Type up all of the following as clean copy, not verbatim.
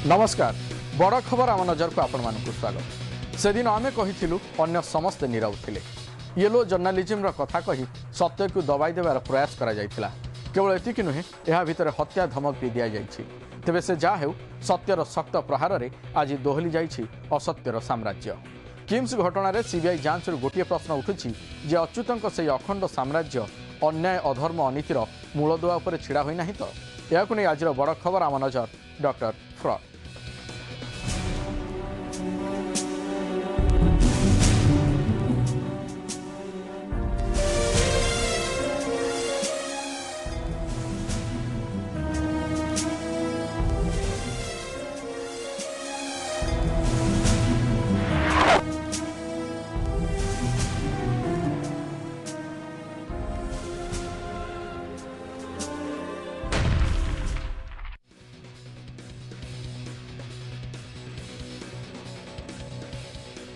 नमस्कार बड़ खबर आम नजर को आपण मानक स्वागत। से दिन आमे कहिथिलु अन्य समस्ते नीरव थिले। येलो जर्नालिज्म कथा कही सत्य को दबाई देवार प्रयास करा जायतिला। केवल एतिक नुहे यह भितर हत्या धमक भी दिया जायछि। तेबे से जा हेउ सत्यर सख्त प्रहार रे आज दोहली जायछि असत्यर साम्राज्य। किम्स घटना रे सीबीआई जांच गोटे प्रश्न उठुछि जे अच्युतंक से अखंड साम्राज्य अन्याय अधर्म अनीतिर मूलदुआ उपर छिड़ा होई नाही तो। याकु नै आज बड़ खबर आम नजर डॉक्टर फ्रॉड।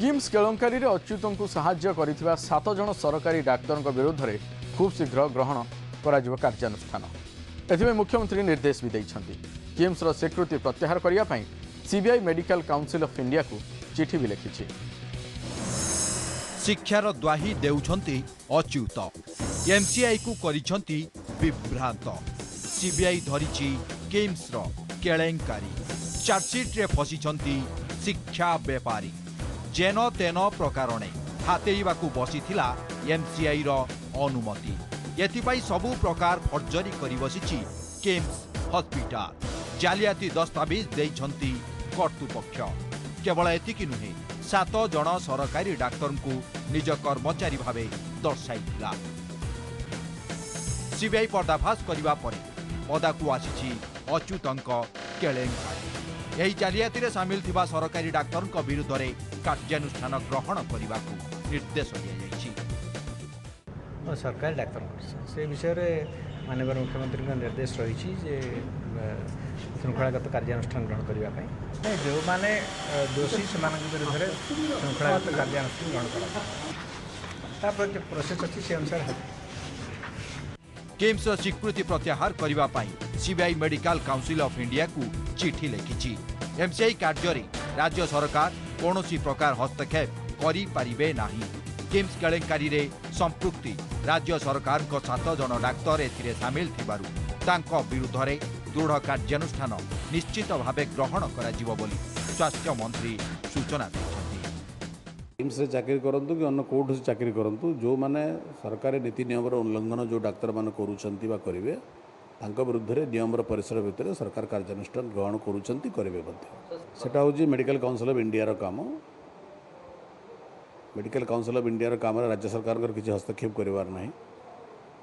किम्स केलंकारी अच्युत को साहाय्य करिथिबा 7 जन सरकारी डाक्तर विरुद्ध में खूब शीघ्र ग्रहण कार्यानुष्ठान। एथिमे मुख्यमंत्री निर्देश भी देइछन्ति। किम्स रो स्वीकृति प्रत्याहार करिया पई CBI medical council of India को चिठी भी लिखिछि। शिक्षार द्वाही देउछन्ति अच्युत एमसीआई को करिछन्ति विभ्रांत। सीबीआई धरिछि किम्स रो केलेंकारी। चार्जशीट रे फसिछन्ति शिक्षा व्यापारी। जेन तेन प्रकारणे हातेइबाकू बसीथिला एमसीआई रो अनुमति। एथिपाई सबु प्रकार फर्जरी करि बसिछि किम्स हॉस्पिटल। जालियाती दस्तावेज देइछन्ति कर्तृपक्ष। केवल एतिकी नुहे 7 जन सरकारी डाक्तर को निज कर्मचारी भावे दर्शाइथिला। सीबीआई पर्दाफाश करिबा परे पदाकू आसिछि अच्युतंक केलेंकारी। यही जालियाती रे सामिल थिबा सरकारी डाक्तर विरुद्ध में कार्यानुष्ठान ग्रहण करने को निर्देश दिया। सरकारी डाक्तर से विषय में माननीय मुख्यमंत्री निर्देश रही श्रृंखलागत कार्यानुष्ठान ग्रहण करने जो माने दोषी से विरुद्ध में श्रृंखलागत कार्यानुष्ठान ग्रहण कर प्रोसेस अच्छी से अनुसार। किम्स स्वीकृति प्रत्याहार करने CBI medical council of India को चिठी लिखिछि। एमसीआई कार्य राज्य सरकार कौनसी प्रकार हस्तक्षेप करि पारिबे नाही। किम्स केलेंकारी रे संपृक्ति राज्य सरकार को 7 जन डाक्तर एथिरे सामिल थिबारु तांको विरुद्ध रे दृढ़ कार्यानुष्ठान निश्चित भावे ग्रहण करा जिवो बोली स्वास्थ्य मंत्री सूचना दैछन्ति। किम्स से चाकरी करंतु कि अन्य कोर्ट से चाकरी करंतु जो माने सरकारी नीति नियम उल्लंघन जो डाक्तर मान करूछन्ति बा करिवे तांको विरुद्ध रे नियम परिसर भितर सरकार कार्यानुष्ठान ग्रहण करूछन्ति करिवे मध्ये। सेटा होजी मेडिकल काउंसिल ऑफ इंडिया रो काम। मेडिकल काउंसिल ऑफ इंडिया रो काम राज्य सरकार कर किछि हस्तक्षेप करिवार नाही।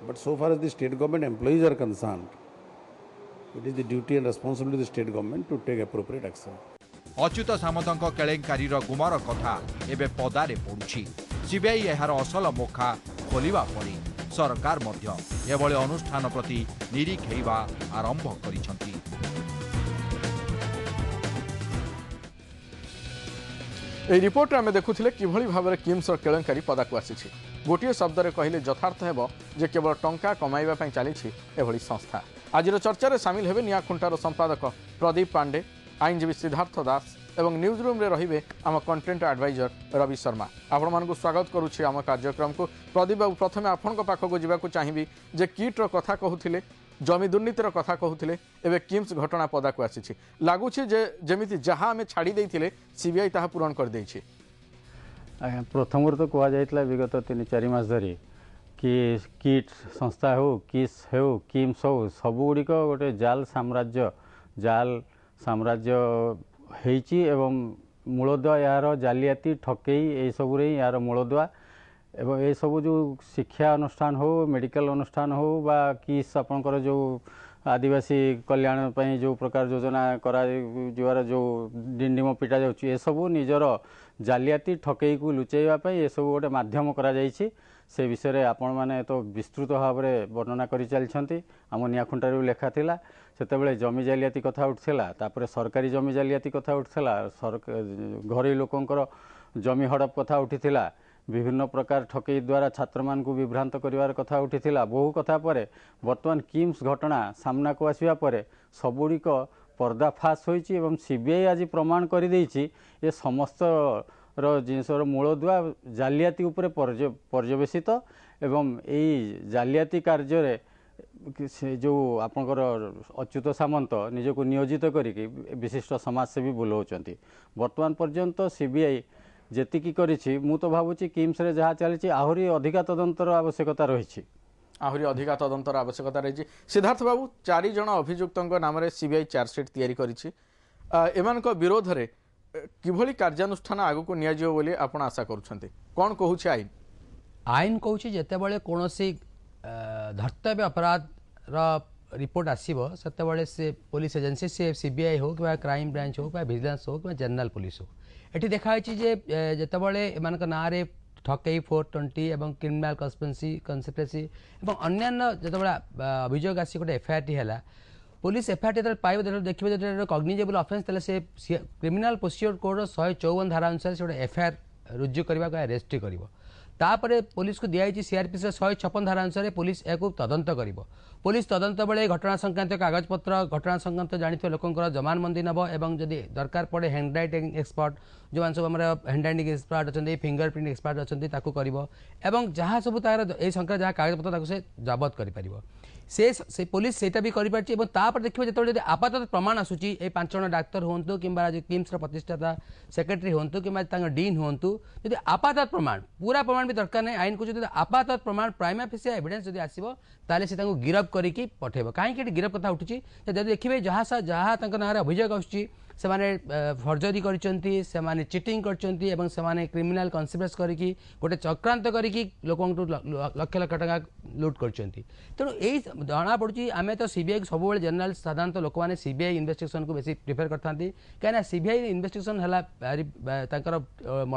But so far as the state government employees are concerned it is the duty and responsibility of the state government to take appropriate action. Achyuta सामंतक केलेंकारी गुमर कथा एबे पदारे पड़ुछि। सीबीआई एहार असल मुखा खोलिबा परे सरकार मध्य एभली अनुष्ठान प्रति निरीक्षेइबा आरंभ करिसंति। ए रिपोर्ट आम देखुले किभली भाव में किम्स केलेंकारी पदाक आसी। गोटे शब्द रे कहले यथार्थ हेब जे केवल टंका कमाइबा पई चलीछि एभली संस्था। आज चर्चा सामिल हेबे नियाखुंटार संपादक प्रदीप पांडे, आईनजीवी सिद्धार्थ दास एवं न्यूज रूम रे रहिबे आम कंटेंट एडवाइजर रवि शर्मा। आपण मानकु स्वागत करूछि आम कार्यक्रम को। प्रदीप बाबू प्रथमे आपनक पाखक जावाकू चाहिबी जे किट रो कथा कहूथिले, जमी दुर्नीतिर कथा कहूथिले, एबे किम्स घटना पदाकू आसीछि। लागुछि जे जेमिति जहां आमे छाड़ी देइथिले सीबीआई ताहा पूरण कर देइछि। प्रथम तो कह जाइतला विगत 3-4 मास धरी कि किट संस्था हो, किस हो, किम्स हो, सबुगुड़िक गोटे जाल साम्राज्य हेची एवं मूलदुआ यार जालियाती ठकई ये सब यार मूलदुआ एवं ये सब जो शिक्षा अनुष्ठान हो, मेडिकल अनुष्ठान हो बा किस आपंकर जो आदिवासी कल्याण ପାଇଁ जो प्रकार योजना करा जुआर जो डिंडिम पिटा जाउची ए सब निजर जालियाती ठकई को लुचेवा ପାଇଁ ए सब गोटे माध्यम करा जाइछि। से विषय में आपण मैंने तो विस्तृत भाव में वर्णना कर चलती। आम नियाखुंटार लेखा थिला सेतेबेले जमी जालियाती कथा उठला, तापर सरकारी जमी जालियाती कथा उठला, घरोई लोकंकर जमी हड़प कथा उठीथिला, विभिन्न प्रकार ठकई द्वारा छात्र मान को विभ्रांत करिवार कथा उठीथिला। बहु कथा पर बर्तमान किम्स घटना सामना को आसिबा परे सबुड़िक पर्दाफाश होइछि एवं सीबीआई आज प्रमाण कर देइछि ये समस्त जिनसर मूलदुआ जालियाती उपरे पर्यवेसित एवं यही जालियाती कार्य से जो आपणकर अच्युत सामंत निजको नियोजित करिक विशिष्ट समाजसेवी बुलाउछंती वर्तमान पर्यंत सीबीआई जेतिकी करिछि मु तो भाबुछि किम्स रे जहाँ चली आहरी अधिका तदंतर आवश्यकता रही आहरी अधिका तदंतर आवश्यकता रही। सिद्धार्थ बाबू 4 जन अभियुक्तों नाम रे सीबीआई चार्जसीट तैयारी करिछि एमानक विरोध रे किभली कार्यानुष्ठान आगको नियाजियो बोली आपण आशा करूछंती कोन कहूछि आईन आईन कहूछि जेतेबेले कोनोसी धर्तव्य अपराध रिपोर्ट आसीबो सेतेबेले से पुलिस एजेंसी से सीबीआई हो कि क्राइम ब्रांच हो कि विजिलेंस हो कि जनरल पुलिस हो एठी देखाई जे जेतेबेले एमानक नारे ठकई 420 एवं क्रिमिनल कन्स्पिरेसी एवं अन्यान्य जेतेबेले अभियोग आसी गोटे एफआईआर टी हला पुलिस एफआईआर टी पाइब देखिए जो कग्निजेबल ऑफेंस तेल से क्रिमिनल प्रोसीजर कोड 154 धारा अनुसार से गोटे एफआईआर रुजु करबा को रेस्ट करिवो तापरे पुलिस को दिया सीआरपी 156 धारा अनुसार पुलिस या तदंत करिवो पुलिस तदंत बेले घटना संक्रांत कागजपत्र घटना संक्रांत जानी लोकंर जमानबंदी नब एवं जदि दरकार पड़े हैंड राइटिंग एक्सपर्ट जो मान सब आम हैंड राइटिंग एक्सपर्ट अच्छा फिंगरप्रिंट एक्सपर्ट अच्छा एवं जहाँ सब तार ए संक्रांत जहाँ कागजपत्र से जबत कर से पुलिस सेटा भी कर देखिए जो आपात प्रमाण आसूची ए 5 जन डाक्तर हूँ कि किम्स प्रतिष्ठाता सेक्रेटरी हूँ कि डीन हूँ जब आपात प्रमाण पूरा प्रमाण भी दरकार नहीं आईन को जो आपात प्रमाण प्राइमा फेसिया एविडेंस जब आसो ताले से गिरफ करके पठेब कहीं गिरफ कथा उठी जब देखिए जहाँ जहाँ ना अभियोग आसूची से फर्जरी करचंती से चिटिंग करचंती एवं से क्रिमिनल कन्स्पिरेसी करके गोटे चक्रांत करके लोक लक्ष लक्ष टका लुट करचंती तेणु यही जना पड़ी आम तो सीबीआई सब जनरल साधारणतः लोक मैंने सीबीआई इन्वेस्टिगेशन को बेसी प्रिफर करते कहीं सीबीआई इन्वेस्टिगेशन है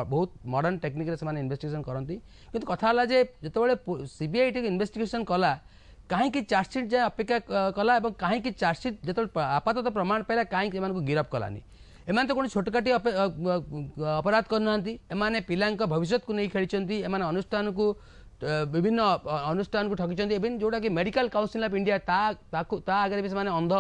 बहुत मॉडर्न टेक्निक से इन्वेस्टिगेशन करती किंतु कथा जे जो सीबीआई इन्वेस्टिगेशन कला कहीं चार्जसीट जाए अपेक्षा कला कहीं चार्जसीट जो आपात प्रमाण पाला कहीं गिरफ कलानी एम तो कौन छोटकाटी अपराध करना एमाने पिला भविष्य को नहीं खेली एम अनुष्ठान को विभिन्न अनुष्ठान को ठगी इवन जोटा कि मेडिकल काउंसिल ऑफ इंडिया आगे भी से अंध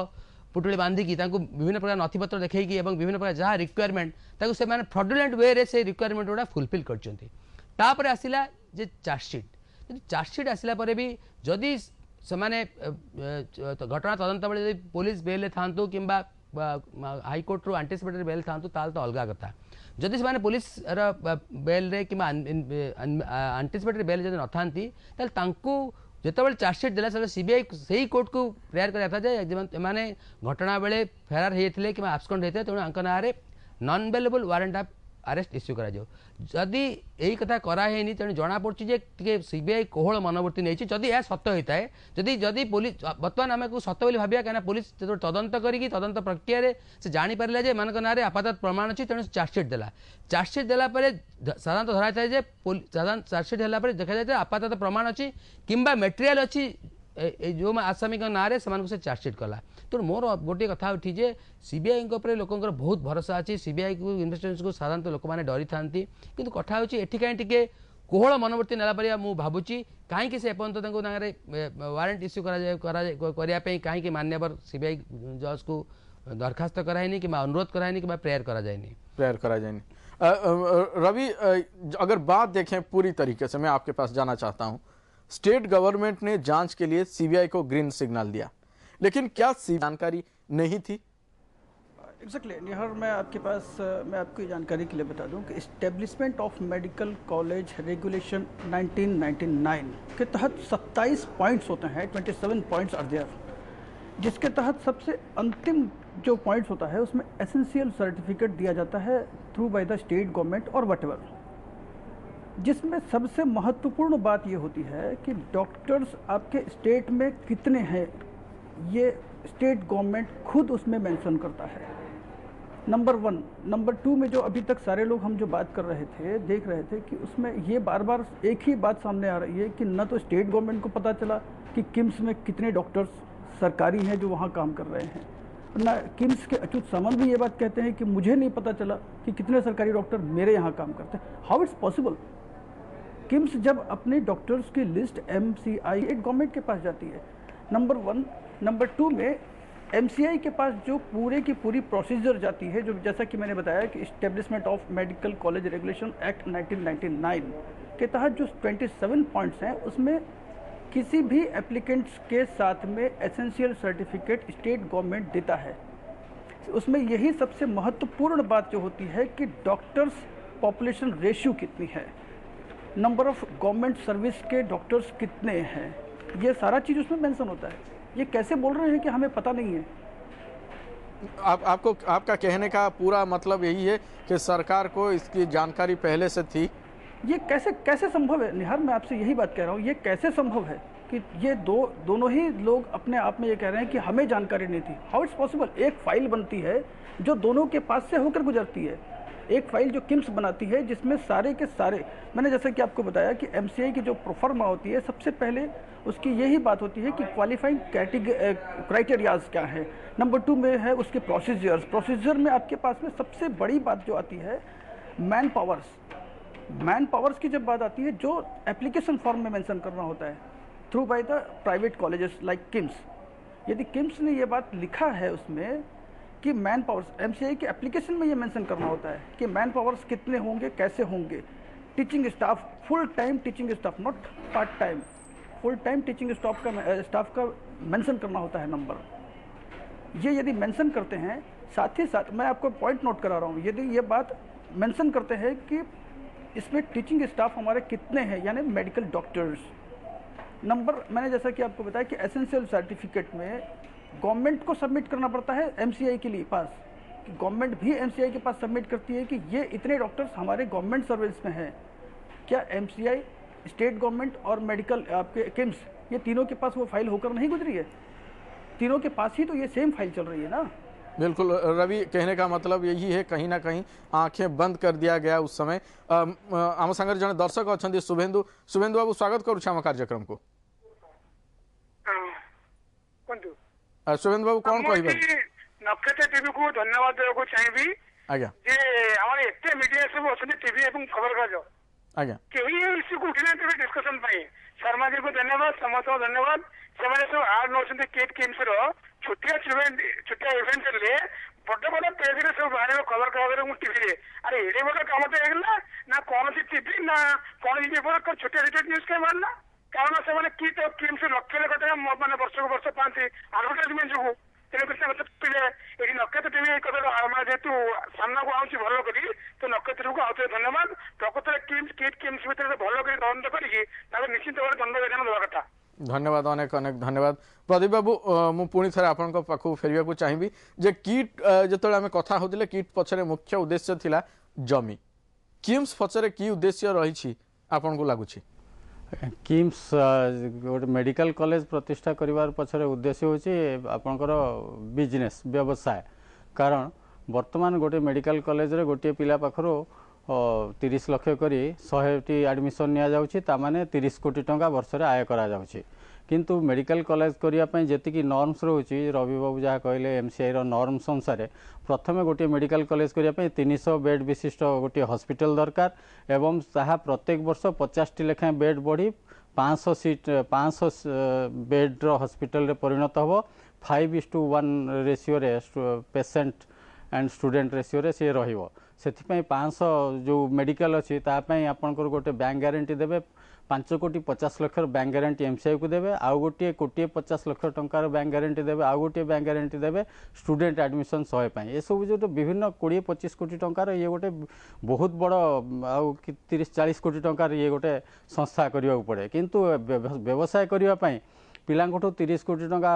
पुटुली बांधिकी विभिन्न प्रकार नथिपत्र देखी विभिन्न प्रकार जहाँ रिक्वायरमेंट से फ्रॉडुलेंट वे से रिक्वायरमेंट गुड़ा फुलफिल कर आसला जे चार्जसीट आसला भी जदि से घटना तदंत बेले पुलिस बेल था कि हाईकोर्ट रू आंटीसिपेटरी बेल था तो अलग कथा जदि से पुलिस बेल रे कि आंटीसिपेटरी बेल जब न जितेबाला चार्जसीट देला सीबीआई से कोर्ट को प्रेयर करा घटना बेले फेरार होते कि आब्सेंट होते तेणु ना non bailable warrant of arrest issue करा जदि यही कथा करानी तेणु जना पड़े सीबीआई कोहल मनोवृत्ति नहीं जदि यह सत होता है जदि पुलिस बर्तमान आम सत बोली भाविया कहीं पुलिस जो तदंत करी तदंत प्रक्रिया से जानीपारे जे मान ना आपात प्रमाण अच्छी तेणु चार्जसीट देला साधारणतः धरा थाए साधारण चार्जसीट है देखा जाए आपात प्रमाण अच्छी कि मेटेरियल अच्छी जो आसामी ना से चार्जसीट कला तो मोर गोटे कथा उठी जे सीबीआई लोकंर बहुत भरोसा अच्छी सीबीआई को इन्वेस्टिगेशन को साधारणतः लोक मैंने डरी था कि कथा होची एठी कहीं टिके कोहल मनोवृत्ति नेला परिया मु भाबुची कहीं से एपर्यंत वारंट इश्यू करने कहीं मान्यवर सीबीआई जज को दरखास्त कराएनी कि अनुरोध कराएनी कि प्रेयर करा जाएनी रवि अगर बात देखें पूरी तरीके से मैं आपके पास जाना चाहता हूं स्टेट गवर्नमेंट ने जांच के लिए सीबीआई को ग्रीन सिग्नल दिया लेकिन क्या जानकारी नहीं थी एग्जैक्टली निहार मैं आपकी जानकारी के लिए बता दूं कि establishment of medical college regulation 1999 के तहत 27 पॉइंट्स होते हैं 27 पॉइंट्स आर देयर जिसके तहत सबसे अंतिम जो पॉइंट्स होता है उसमें एसेंशियल सर्टिफिकेट दिया जाता है through by the state government और व्हाटएवर जिसमें सबसे महत्वपूर्ण बात ये होती है कि डॉक्टर्स आपके स्टेट में कितने हैं ये स्टेट गवर्नमेंट खुद उसमें मेंशन करता है नंबर 1 नंबर 2 में जो अभी तक सारे लोग हम जो बात कर रहे थे देख रहे थे कि उसमें ये बार बार एक ही बात सामने आ रही है कि न तो स्टेट गवर्नमेंट को पता चला कि किम्स में कितने डॉक्टर्स सरकारी हैं जो वहाँ काम कर रहे हैं ना किम्स के अच्युत सामंत भी ये बात कहते हैं कि मुझे नहीं पता चला कि कितने सरकारी डॉक्टर मेरे यहाँ काम करते हैं हाउ इट्स पॉसिबल किम्स जब अपने डॉक्टर्स की लिस्ट MCI एक गवर्नमेंट के पास जाती है नंबर 1 नंबर 2 में एमसीआई के पास जो पूरे की पूरी प्रोसीजर जाती है, जो जैसा कि मैंने बताया कि establishment of medical college regulation act 1999 के तहत जो 27 पॉइंट्स हैं, उसमें किसी भी एप्लीकेंट्स के साथ में एसेंशियल सर्टिफिकेट स्टेट गवर्नमेंट देता है। उसमें यही सबसे महत्वपूर्ण बात जो होती है कि डॉक्टर्स पॉपुलेशन रेशियो कितनी है, नंबर ऑफ गवर्नमेंट सर्विस के डॉक्टर्स कितने हैं, ये सारा चीज़ उसमें मेंशन होता है। ये कैसे बोल रहे हैं कि हमें पता नहीं है? आपका कहने का पूरा मतलब यही है कि सरकार को इसकी जानकारी पहले से थी? ये कैसे संभव है निहार, मैं आपसे यही बात कह रहा हूँ, ये कैसे संभव है कि ये दोनों ही लोग अपने आप में ये कह रहे हैं कि हमें जानकारी नहीं थी? How it's possible? एक फाइल बनती है जो दोनों के पास से होकर गुजरती है, एक फाइल जो किम्स बनाती है जिसमें सारे के सारे, मैंने जैसे कि आपको बताया कि एमसीआई की जो प्रोफार्मा होती है, सबसे पहले उसकी यही बात होती है कि क्वालिफाइंग क्राइटेरियाज क्या है, नंबर 2 में है उसके प्रोसीजर में आपके पास में सबसे बड़ी बात जो आती है मैन पावर्स की जब बात आती है, जो एप्लीकेशन फॉर्म में मेंशन करना होता है through by the private colleges like KIMS. यदि किम्स ने ये बात लिखा है उसमें कि मैन पावर्स, एमसीआई के एप्लीकेशन में ये मेंशन करना होता है कि मैन पावर्स कितने होंगे, कैसे होंगे, teaching staff, full time teaching staff, not part time, full time teaching staff का मेंशन करना होता है नंबर। ये यदि मेंशन करते हैं, साथ ही साथ मैं आपको पॉइंट नोट करा रहा हूँ, यदि ये बात मेंशन करते हैं कि इसमें टीचिंग स्टाफ हमारे कितने हैं, यानी मेडिकल डॉक्टर्स, नंबर, मैंने जैसा कि आपको बताया कि एसेंशियल सर्टिफिकेट में गवर्नमेंट को सबमिट करना पड़ता है एमसीआई के लिए पास, कि गवर्नमेंट भी एमसीआई के पास सबमिट करती है कि ये इतने डॉक्टर्स हमारे गवर्नमेंट सर्विस में हैं। क्या एमसीआई, स्टेट गवर्नमेंट और मेडिकल आपके किम्स, ये तीनों के पास वो फाइल होकर नहीं गुजरी है? तीनों के पास ही तो ये सेम फाइल चल रही है ना। बिल्कुल रवि, कहने का मतलब यही है, कहीं ना कहीं आंखें बंद कर दिया गया उस समय। आम संगे जन दर्शक अच्छा शुभेन्दु बाबू, स्वागत करुँ कार्यक्रम को। शुभेन्दु बाबू कौन कह नक्षत्र टीवी को धन्यवाद देवा चाहिए आज्ञा जे आम एत मीडिया सब अच्छे टीवी और खबर कागज आज्ञा कहीं इश्यू को उठिना डिस्कसन शर्मा जी को धन्यवाद, समस्त धन्यवाद। से सब आर्ट नौ किट किम्स छुटिया इवेंट हेल्ले बड़ बड़ पेज सब बाहर खबर कागज टीवी अरे एडे बड़ कम तो होगा ना कौन टीवी ना कौन पेपर छोटिया छोटिया न्यूज कहीं बाहर, कारण से किट और किम्स लक्ष लक्ष टाइम मैंने वर्ष को वर्ष पाते आडभटाइजमेंट जो तेणुकर नक्षत्र टीवी कथा जेहतु सामना को आउची भल करी तो नक्षत्र को आउे धन्यवाद। प्रकृत किम्स किट किम्स भितर भल कर तदंत कर निश्चित भाव दंड विधान देवा कथा। धन्यवाद, अनेक अनेक धन्यवाद। प्रदीप बाबू, मु पुणी थे आपण पाखु फेरिया को चाहिए जे किट जो आम कथा होते किट पछरे मुख्य उद्देश्य थिला जमी, किम्स पछरे की उद्देश्य रही आपन को लगुछि? किम्स गोटे मेडिकल कॉलेज प्रतिष्ठा करिवार पछरे उद्देश्य होछि आपनकर बिजनेस व्यवसाय। कारण वर्तमान गोटे मेडिकल कॉलेज रे गोटे पिला पाखरो 30 लाख करी 100टी एडमिशन निया जाउछि, ता माने 30 कोटी टंका वर्ष रे आय करा जाउछि। किंतु मेडिकल कॉलेज करिया पई जेतिकी नॉर्म्स रहउछि, रवि बाबू जहाँ कहले एमसीआई रो नॉर्म्स अनुसार प्रथमे गोटे मेडिकल कॉलेज करिया पई 300 बेड विशिष्ट गोटे हॉस्पिटल दरकार एवं ताहा प्रत्येक वर्ष 50टी लेखा बेड बढ़ी 500 सीट 500 बेड रो हॉस्पिटल रे परिणत हो 5:1 रेशियो रे पेशेंट एंड स्टूडेंट रेशियो रे से रहिबो। से 500 जो मेडिकल अच्छी तापाई आपंकर गोटे बैंक गारंटी देवे 5 कोटी 50 लाख बैंक गारंटी एमसीआई को देवे, आउ गोटे 1,50 लाख टंकार बैंक गारंटी देवे, आउ गोटे बैंक गारंटी देवे स्टूडेंट एडमिशन 100 ये सब जो विभिन्न 20-25 कोटी टंकार ये गोटे बहुत बड़ आउ 30-40 कोटी टंकार ये गोटे संस्था करने पड़े। किंतु व्यवसाय करने पिलांठू 30 कोटी टंका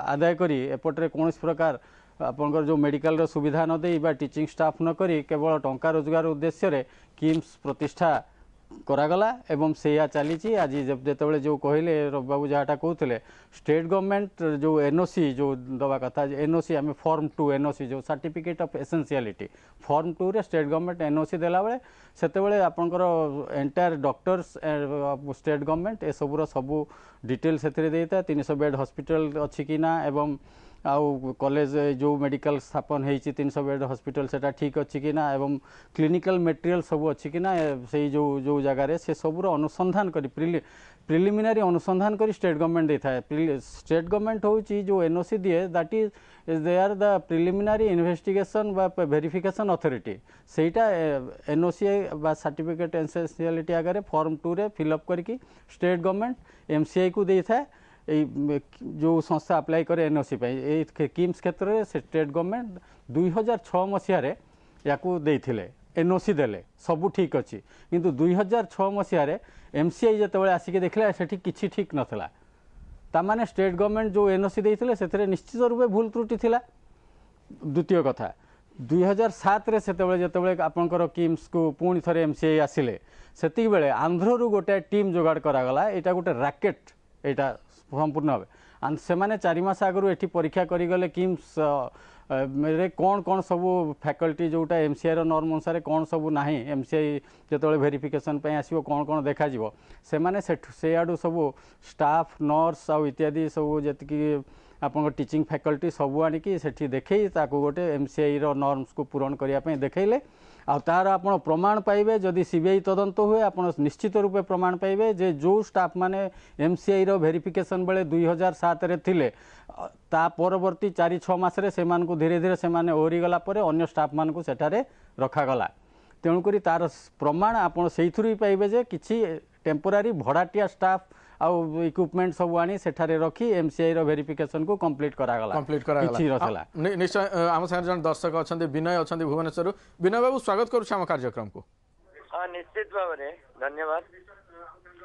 आदाय करी एपटे कौन प्रकार आपंकर जो मेडिकल सुविधा न दे बा टीचिंग स्टाफ न करी केवल टंका रोजगार उद्देश्य रे किम्स प्रतिष्ठा करागला एवं सेया चली। आज जिते जो कहले रवि बाबू जहाँटा कहते स्टेट गवर्नमेंट जो एनओसी जो दवा कथा एनओसी आम फॉर्म 2 एनओसी जो सर्टिफिकेट ऑफ एसेंशियलिटी फॉर्म 2 रे स्टेट गवर्नमेंट एनओसी देला बेले सेते आपंकर एंटायर डॉक्टर्स स्टेट गवर्नमेंट ए सबूर सबू डिटेल से देता 300 बेड हॉस्पिटल अच्छी कि ना एवं आउ कॉलेज जो मेडिकल स्थापन होती 300 बेड हॉस्पिटल सेटा ठीक अच्छी कि ना एवं क्लिनिकल मटेरियल सब अच्छी कि ना से जो जगार से सबूर अनुसंधान कर प्रिलिमिनारी अनुसंधान कर स्टेट गवर्नमेंट दे था स्टेट गवर्नमेंट हूँ जो एनओसी दिए that is they are the preliminary investigation बा वेरिफिकेशन अथॉरिटी सेटा एनओसी बा सर्टिफिकेट एसेंशियलिटी आगे फॉर्म 2 रे फिलअप करके स्टेट गवर्नमेंट एमसीआई को दे था जो संस्था अप्लाई करे एनओसी किम्स क्षेत्र में स्टेट गवर्नमेंट 2006 मसीह या देथिले एनओसी देले सबू ठीक अच्छी किंतु 2006 मसीह एमसीआई जिते आसिक देखला सेठी किछि ठीक नथला तामाने स्टेट गवर्नमेंट जो एनओसी देथिले सेथरे निश्चित रूपे भूल त्रुटि थिला। द्वितीय कथा 2007 रे सेतेबेले जेतेबेले आपनकर किम्स को पुणी थरे एमसीआई आसिले सेतिक बेले आंध्र रु गोटे टीम जोगाड़ करागला एटा गोटे रैकेट एटा संपूर्ण भाव से मैंने 4 मास आगु ये परीक्षा करें किम्स मेरे कौन कौन सबू फैकल्टी जोटा एमसीआई नॉर्म अनुसार कौन सबू ना एमसीआई जो वेरिफिकेशन आसो कौन कौन देखा से मैंने से आडू सबू स्टाफ नर्स आउ इत्यादि सबू जी आपन टीचिंग फैकल्टी सबू आनिकी सेठी देखई ताको गोटे एमसीआई नॉर्म्स को पूरण करने देखले आ तार आपण प्रमाण पाइबे जदि सीबीआई तदंत हुए आपण निश्चित रूपे प्रमाण पाइबे जे जो स्टाफ माने एमसीआई रो वेरिफिकेशन बेले 2007 रे थिले ता परवर्ती 4-6 मास रे सेमान को धीरे धीरे सेमाने ओरी गला परे अन्य स्टाफ मान को सेठारे रखा गला तेणुकरी तार प्रमाण आपण सेइथुरी पाइबे जे किछि टेम्पोरारी भड़ाटिया स्टाफ आउ इक्विपमेंट सब आनी सेठारे रखी एमसीआई रो वेरिफिकेशन को कंप्लीट करागला निश्चय आम संगे जन दर्शक अच्छा विनय अच्छा भुवनेश्वर विनय बाबू स्वागत करुँ कार्यक्रम को हाँ निश्चित भाव में धन्यवाद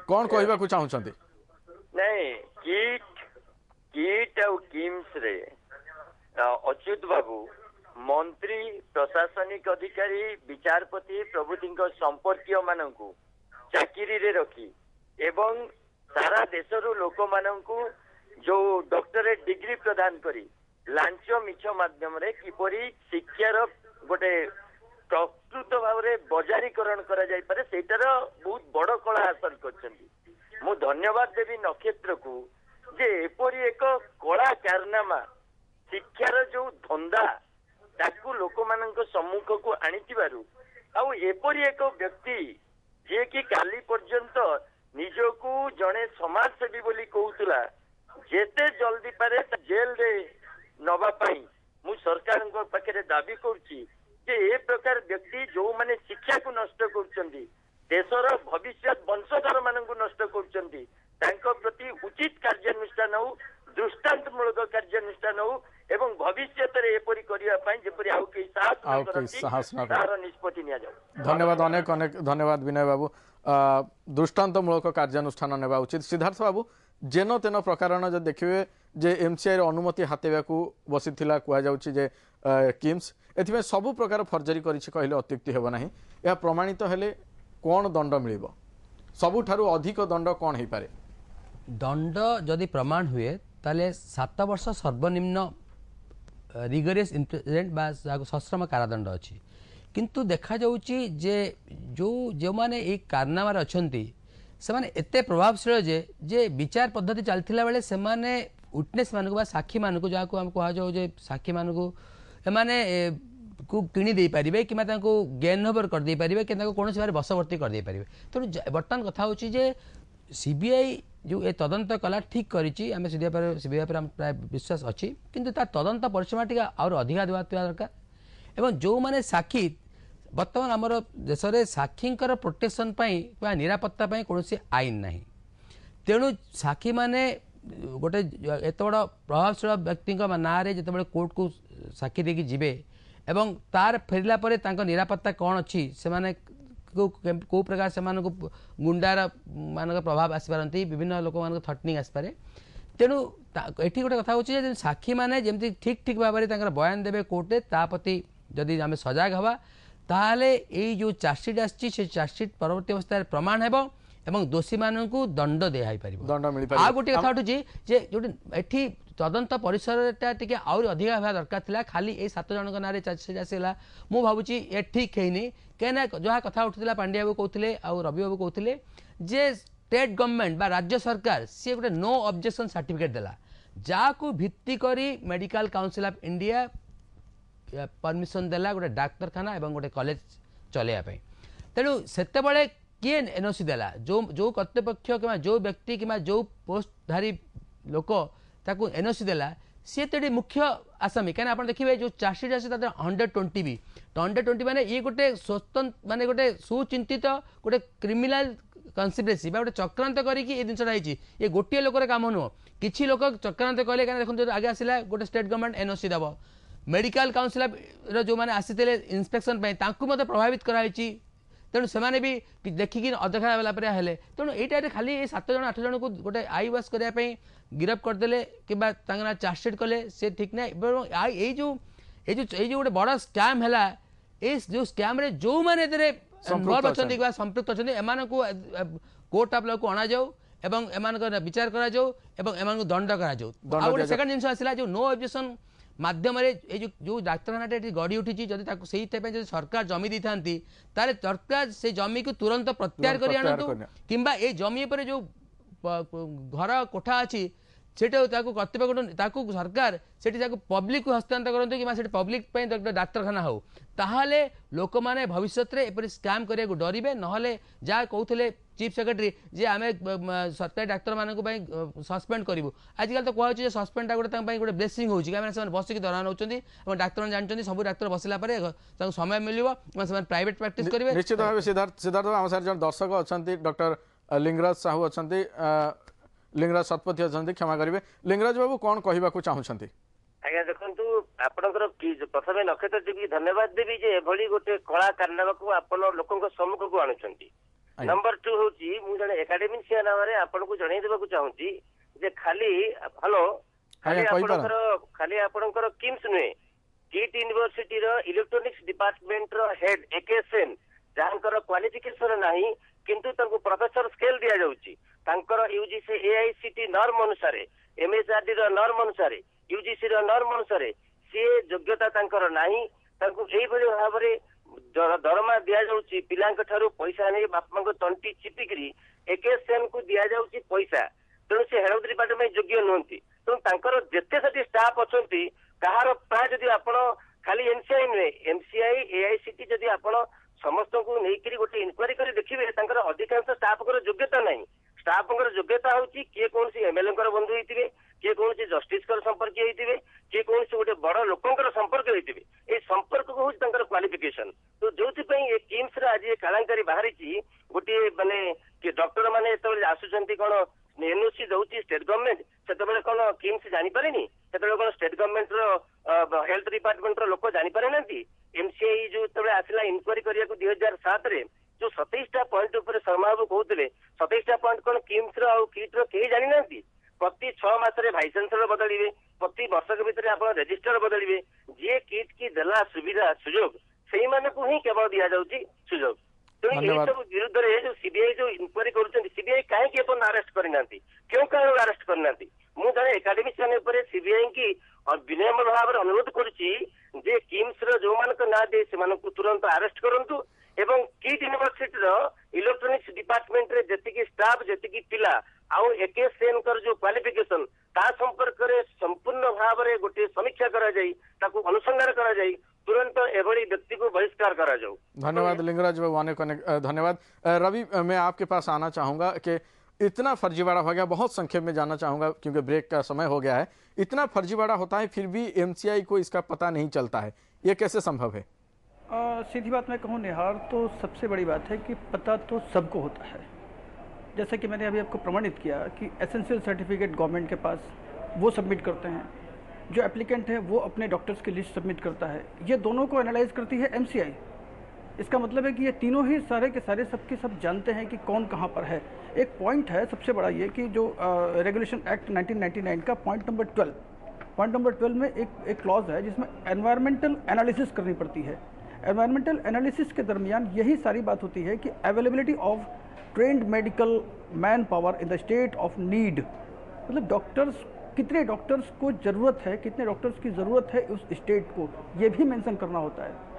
कौन कहवाक चाहूँगी नहीं किट और किम्स रे अच्युत बाबू मंत्री प्रशासनिक अधिकारी विचारपति प्रभृति संपर्कीय मानू चाकरी रे रखी एवं सारा देशरू लोक मानू जो डॉक्टरेट डिग्री प्रदान करी लांच मिछ माध्यम रे किपरि शिक्षार गोटे प्रकृत भाव रे बजारीकरण करा जाय पारे सेटार बहुत बड़ कला हासिल करछन्ती मु धन्यवाद देवी नक्षत्र को जे एपरि एक कला कारनामा शिक्षार जो धंदा ताकू लोक मानक सम्मुख को आनिथिबारु आउ एपरि एक व्यक्ति जे कि काली पर्यंत निजको जड़े समाजसेवी बोली कहूला जेते जल्दी पारे जेल रे नवा पाई मु सरकार पाखे दाबी करुच्ची जे ए प्रकार व्यक्ति जो माने शिक्षा को नष्ट करुचंदी देशर भविष्य वंशधर मानक नष्ट करुचंदी तांको प्रति उचित कार्यानुष्ठान हो दृष्टांतमूलक कार्यानुष्ठान हो एवं भविष्य रे एपरि करिया पाई जेपरि आउ के साहस न तार निष्पत्ति निया जाऊ। धन्यवाद अनेक अनेक धन्यवाद विनय बाबू दृष्टांतमूलक कार्यानुष्ठान नेबा उचित। सिद्धार्थ बाबू जेन तेन प्रकार जब देखिए जे एमसीआई अनुमति हातेवा बसी कहुच्छी जे किम्स एथि सबु प्रकार फर्जरी कहले अत्युक्ति हेब नाही यह प्रमाणित हेले कौन दंड मिल सबुठारु अधिक दंड कौन हो पारे दंड जदि प्रमाण हुए ताले 7 वर्ष सर्वनिम्न रिगरियस इम्प्रिजमेंट बा सश्रम कारादंड अच्छी किंतु देखा जाउची जे जो माने एक कारनामार अछंती से माने एते प्रभावशील जे विचार पद्धति चलथिला बेले से माने विटनेस मानक बा साक्षी मानक जाको हम कहा जाउ जे साक्षी मानक एमाने को किणी दे पारिबे कि तांको गेन ओवर कर दे पारिबे कि तांको कोनोसी बारे बसवर्ती कर दे पारिबे तो वर्तमान कथा होची जे सीबीआई जो ए तदंत कला ठीक करिची आमे सीबीआई पर प्राय विश्वास अछि किंतु ता तदंत परिसीमा टिका और अधिका देवा दरकार एवं जो माने साक्षी बर्तमान आमर देश में साक्षींकर प्रोटेक्शन निरापत्ता कौन आईन ना तेणु साक्षी माने गोटे एत बड़ प्रभावशील व्यक्ति ना जो कोर्ट को साक्षी देकी जीवे एवं तार फेरला परे तांको निरापत्ता कौन अच्छी से माने को प्रकार से गुंडार मान प्रभाव आसपारती विभिन्न लोक मान थटनिंग आसपे तेणु ये गोटे कथा हो साक्षी मैंने जमी ठीक ठीक भाव में बयान देवे कोर्टे ताप्रति जदि आम सजग हवा ताहले ये जो चार्जसीट आसी चार्जसीट परवर्ती अवस्था प्रमाण हेबो एवं दोषी मानू दंड दिया दंड आ गोटे कथा उठुची जे जोटी तदंत परिसरटा टिके आउरी अधिका होगा दरकार थिला खाली ए 7 जन ना चार्जसीट आसला मु भावुची ए ठीक हैनी कहना जहाँ कथा उठुला पांड्या बाबू कहते आ रवि बाबू कहते जे स्टेट गवर्नमेंट बा राज्य सरकार सी गोटे नो ऑब्जेक्शन सर्टिफिकेट देला जाकू भित्ति करी medical council of India permission देला गोटे डाक्तरखाना एवं गोटे कॉलेज चलैया तेणु सेते किए एनओसी देला जो कर्तृपक्ष कि जो व्यक्ति कि जो पोस्टधारी लोक ताकू एनओसी देला सी तो मुख्य आसामी कहीं आप देखिए जो चार्जसीट आसे 120 भी तो 120 माने ये गोटे स्वतंत्र माने गोटे सुचिंतित गोटे क्रिमिनाल कन्सिपरेसी गोटे चक्रांत करके जिनसा ये गोटे लोकर काम नुह किसी लोक चक्रांत कले कहीं देखो आगे आसला गोटे स्टेट गवर्नमेंट एनओसी दब मेडिकल काउंसिल जो मैंने आसी इन्स्पेक्शन प्रभावित कराई तेणु से भी देखिकी अदेखा हेले तेणु ये खाली 7 जन 8 जन को गोटे आई वाश करने गिरफ करदे कि चार्जसीट कले से ठीक ना ये जो गोटे बड़ स्कैम है ये जो स्कैम जो मैंने संपृक्त अच्छा एम को कोर्ट ऑफ लॉ को अणा जाऊ एवं एम विचार करा दंड करा सेकंड जिन आसला जो नो ऑब्जेक्शन माध्यम जो डाक्तखाना गढ़ी उठी जब से सरकार जमी दी था सरकार से जमी को तुरंत प्रत्याहार कर आणतु किंबा ये जमी पर जो घर कोठा अच्छी सेटा कर्तृपक्ष सरकार से पब्लिक को हस्तांतर करते कि पब्लिक डाक्तखाना हो ताहले लोक मैंने भविष्य में एपरी स्कैम करने को डरवे ना जहाँ कहते चीफ सेक्रेटरी जे आम सरकारी डाक्तर मानक सस्पेंड करूँ आजकल तो कहूँ सस्पेंड गोटे गोटे ब्लेसिंग होगी कहीं बसिक दरमाहा नौ डाक्तर जानते सब डाक्तर बसला समय मिल प्राइवेट प्रैक्टिस करेंगे निश्चित भाव सिद्धार्थ आम सारे जन दर्शक अच्छा डॉक्टर लिंगराज साहू अच्छा लिंगराज शतपथी अच्छा क्षमा करेंगे लिंगराज बाबू कौन कहवाक चाहते आज्ञा देखु आपणकर प्रथम नक्षत्र देवी धन्यवाद देवी जे एभली गोटे कला कारनामा को आपण लोकों सम्मुख को आणुचंती नंबर 2 होची मु जने एकेडमिशियन नाम आपन को जणै देबा को चाहूची जे खाली हेलो खाली आपणकर किम्स नुहे किट यूनिवर्सिटी रो इलेक्ट्रॉनिक्स डिपार्टमेंट रो हेड एकेएसएन जहाँकर क्वालिफिकेशन नाही किंतु तांको प्रोफेसर स्केल दिया जाउची तांकर यूजीसी एआईसीटी नॉर्म अनुसार एमएचआरडी रो नॉर्म अनुसार यूजीसी रो नॉर्म अनुसार सी योग्यता तांकर नाही तांको एई भली भाबरे दरमा दिया जाउची पिलांक ठारू पैसा नै बापा को तंटी चिपिकरी एकेएसएन को दिया जाउची पैसा तेणु से हेल्थ डिपार्टमेंट योग्य नुहंती तेणु तांकर जेते सती स्टाफ अछंती कहार प्राय जदि आपण खाली एमसीआई नुहे एमसीआई एआईसीटी जदि आपण समस्त को नहीं गोटे इनक्वारी कर देखिए अधिकांश स्टाफ योग्यता नहीं स्टाफ योग्यता हूँ किए कौन एमएलए बंधु होते किए कौन जस्टिस संपर्क होते किए कौन गोटे बड़ लोकर संपर्क होते ये संपर्क हूँ क्वालिफिकेशन तो जो किम्स आज कलाकारी बाहरी गोटे मानने डॉक्टर मैंने आसुच्च कौन एनओसी दौर स्टेट गवर्नमेंट से कौन किम्स जापारे से कौन स्टेट गवर्नमेंट हेल्थ डिपार्टमेंट लोक जापारे ना एमसीआई जो आसला इनक्वारी करने 2007 रे जो 27टा पॉइंट उपर शर्मा बाबू कहते 27टा पॉइंट कौन किम्स किट कहीं जानी ना प्रति 6 मास भाइस चांसेलर बदलिए प्रति वर्षक भितर आप रेजिस्टर बदलिए जी किट की देला सुविधा सुजोग से ही केवल दि जाऊँगी सुजोग तेणु यही सब विरुद्ध में जो सीबीआई जो इनक्वारी कर सीबीआई कहीं अरेस्ट करना क्यों कारण अरेस्ट करना मुझे जन एकाडेमिशियन सीबीआई की विनम्र भाव में अनुरोध करुच्ची जे किम्स जो मान ना दे से तुरंत अरेस्ट करूँ एवं किट यूनिवर्सिटी इलेक्ट्रोनिक्स डिपार्टमेंट रे जेतिकी स्टाफ जेतिकी पिला आउ एकेएसएन कर जो क्वालिफिकेशन ता संपर्क रे संपूर्ण भाव में गोटे समीक्षा करा जाई ताकू अनुसंधान करा जाई तुरंत एभली व्यक्ति को बहिष्कार करा जाऊ। धन्यवाद लिंगराज बाबू अनेक अनेक धन्यवाद। रवि मैं आपके पास आना चाहूंगा कि इतना फर्जीवाड़ा हो गया, बहुत संक्षेप में जानना चाहूंगा क्योंकि ब्रेक का समय हो गया है। इतना फर्जीवाड़ा होता है फिर भी एमसीआई को इसका पता नहीं चलता है, ये कैसे संभव है? सीधी बात मैं कहूँ निहार, तो सबसे बड़ी बात है कि पता तो सबको होता है। जैसे कि मैंने अभी आपको प्रमाणित किया कि एसेंशियल सर्टिफिकेट गवर्नमेंट के पास वो सबमिट करते हैं, जो एप्लीकेंट है वो अपने डॉक्टर्स की लिस्ट सबमिट करता है, ये दोनों को एनालाइज करती है एमसीआई। इसका मतलब है कि ये तीनों ही सारे के सारे सबके सब जानते हैं कि कौन कहाँ पर है। एक पॉइंट है सबसे बड़ा ये कि जो रेगुलेशन एक्ट 1999 का पॉइंट नंबर 12 में एक क्लॉज है जिसमें एनवायरमेंटल एनालिसिस करनी पड़ती है। एनवायरमेंटल एनालिसिस के दरमियान यही सारी बात होती है कि availability of trend medical man power in the state of need, मतलब डॉक्टर्स, कितने डॉक्टर्स को ज़रूरत है, कितने डॉक्टर्स की ज़रूरत है उस स्टेट को, ये भी मेंशन करना होता है।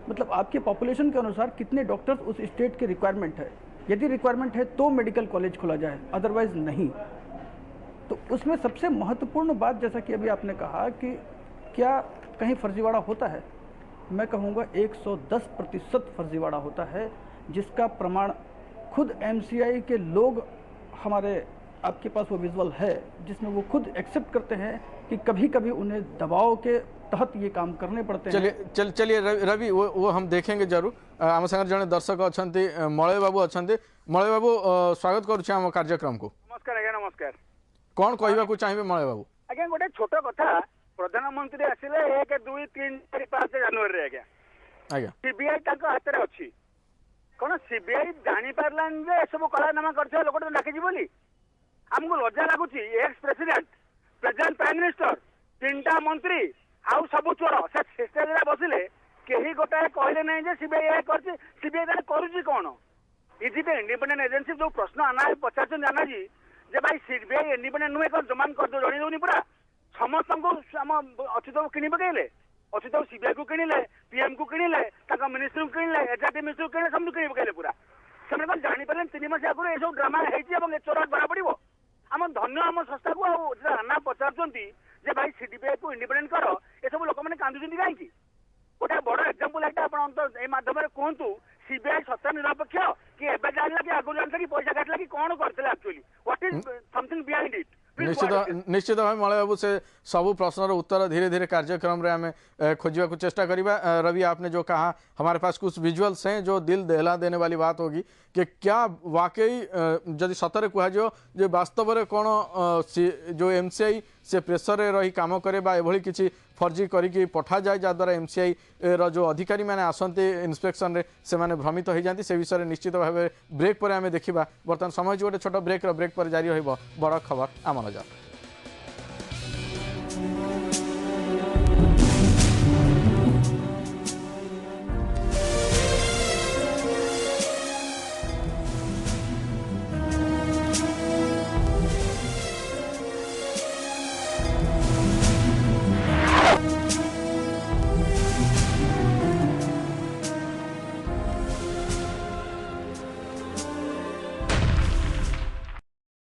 मतलब आपके पॉपुलेशन के अनुसार कितने डॉक्टर्स उस स्टेट की रिक्वायरमेंट है, यदि रिक्वायरमेंट है तो मेडिकल कॉलेज खोला जाए, अदरवाइज नहीं। तो उसमें सबसे महत्वपूर्ण बात, जैसा कि अभी आपने कहा कि क्या कहीं फर्जीवाड़ा होता है, मैं कहूँगा 110% फर्जीवाड़ा होता है, जिसका प्रमाण खुद MCI के लोग, हमारे आपके पास वो विजुअल है जिसमें वो खुद एक्सेप्ट करते हैं कि कभी कभी उन्हें दबाव के तहत ये काम करने पड़ते हैं। चलिए रवि वो हम देखेंगे जरूर। आम संगे जड़े दर्शक अच्छा मलय बाबू अच्छा। मलय बाबू स्वागत करुच्छे आम कार्यक्रम को। नमस्कार आज्ञा नमस्कार। कौन कहवाक चाहिए मलय बाबू? आज्ञा गोटे छोट कथा, प्रधानमंत्री आसिले 1 2 3 4 5 जनवरी आज्ञा आज्ञा सीबीआई हाथ में अच्छी कौन सीबीआई जानी पार्लान जे सब कलानामा कर लोक डाकी बोली आमको लज्जा लगुच। Ex president, present prime minister, 3टा मंत्री आउ सब चोर से स्टेज बसिले कहीं गोटाए कहले नहीं जे सीबीआई कर सीबीआई करुच्ची कौन? Is it independent agency? जो प्रश्न आना पचार आना जी जे भाई सीबीआई इंडिपेंडेंट नुहे कौन जमान कर जन दौनी पूरा समस्त आम अच्युत को किणी पकड़े, अच्युत सीबीआई को किणिले, पीएम को किणिले, मिनिस्टर को किणिले, एचआरटी मिनिस्टर को किणिले, सब किणी पकड़े पूरा। से कौन जापर 3 मास आगुरी ये सब ड्रामा होती चोर धरा पड़ो। आम धन्य आम संस्था को आना पचार जे भाई सीबीआई को इंडिपेंडेंट कर, ये सब लोक मैंने कांदुंट कहीं गोटे बड़ एक्जाम्पल एक माध्यम कहतु सीबीआई सत्ता निरपेक्ष कि एवं जानला कि आगु जानला कि पैसा काटला कि कौन करते actually what is something behind it. निश्चित भाव मलय बाबू से सबू प्रश्नर उत्तर धीरे धीरे कार्यक्रम में आम खोजा को चेष्टा करिबा। रवि आपने जो कहा हमारे पास कुछ विजुअल्स हैं जो दिल दहला देने वाली बात होगी कि क्या वाकई जदि सतरे कहुए जो वास्तव में कौन जो MCI से प्रेसर रही काम करे बा एभली किछि फर्जी करिकी पठा जाए जहाद्वारा MCI रो जो अधिकारी मैंने आसती इन्स्पेक्शन रे से माने भ्रमित हो जाती से विषय निश्चित भाव ब्रेक पर आम देखा। बर्तमान समय गोटे छोट ब्रेक पर जारी रहिबो बड़ खबर आम नजर।